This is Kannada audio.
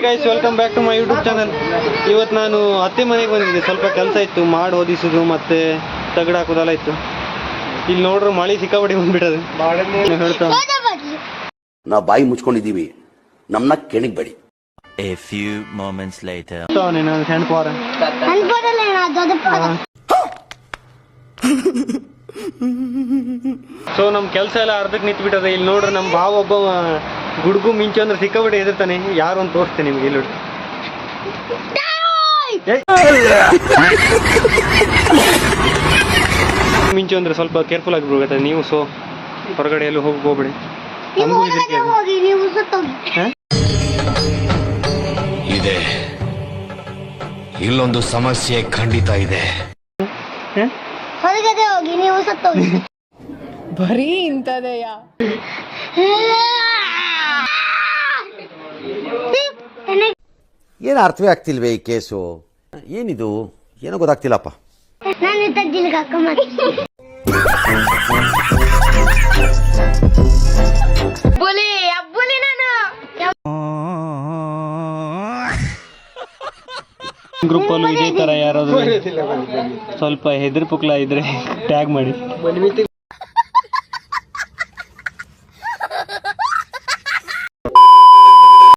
Guys welcome back to my YouTube channel. ಇವತ್ತು ನಾನು ಅತ್ತೆ ಮನೆಗೆ ಬಂದಿದ್ದೆ. ಸ್ವಲ್ಪ ಕೆಲಸ ಇತ್ತು, ಮಾಡಿ ಓದಿಸೋದು ಮತ್ತೆ ತಗಡು ಹಾಕೋದೆಲ್ಲ ಇತ್ತು. ಇಲ್ಲಿ ನೋಡ್ರು ಮಳೆ ಸಿಕ್ಕಾಪಟ್ಟೆ ಬಂದ್ಬಿಟ್ಟದೆ. ಹೇಳ್ತಾ ನಾವು ಬಾಯಿ ಮುಚ್ಕೊಂಡಿದ್ದೀವಿ, ನಮ್ಮನ್ನ ಕೆಣಗಬೇಡಿ. A few moments later. ನಾನು ಸಣ್ಣ ಪಾರ ಸೊ ನಮ್ಮ ಕೆಲಸ ಎಲ್ಲ ಅರ್ಧಕ್ಕೆ ನಿಂತ್ಬಿಟ್ಟದೆ. ಇಲ್ಲಿ ನೋಡ್ರಿ ನಮ್ಮ ಭಾವ ಒಬ್ಬ ಗುಡುಗು ಮಿಂಚು ಅಂದ್ರೆ ಸಿಕ್ಕಾಪಟ್ಟೆ ಹೆದರ್ತಾನೆ. ಯಾರು ಅಂತ ತೋರಿಸ್ತೇನೆ ನಿಮ್ಗೆ. ಇಲ್ಲಿ ಮಿಂಚು ಅಂದ್ರೆ ಸ್ವಲ್ಪ ಕೇರ್ಫುಲ್ ಆಗಿಬಿಡುತ್ತೆ ನೀವು. ಸೊ ಹೊರಗಡೆ ಎಲ್ಲೂ ಹೋಗ್ಬೇಡಿ. ನಮಗೂ ಇದೆ, ಇಲ್ಲೊಂದು ಸಮಸ್ಯೆ ಖಂಡಿತ ಇದೆ. ಹೊರಗಡೆ ಹೋಗಿ, ನೀವು ಸತ್ತೋಗಿ. ಬರೀ ಇಂಥದೆಯ. ಏನು ಅರ್ಥವೇ ಆಗ್ತಿಲ್ವೇ ಈ ಕೇಸು? ಏನಿದು ಏನೋ ಗೊತ್ತಾಗ್ತಿಲ್ಲಪ್ಪ. ನಾನು ತಜ್ಜಿಲ್ಗೆ ಹಾಕೊಂಬ ಬುಲಿ ಅಬ್ಬುಲಿ ನಾನು ಗ್ರೂಪ್ ಅಲ್ಲೂ ಇದೇ ತರ ಯಾರಾದ್ರೂ ಸ್ವಲ್ಪ ಹೆದರ್ ಪುಕ್ಲ ಇದ್ರೆ ಟ್ಯಾಗ್ ಮಾಡಿ.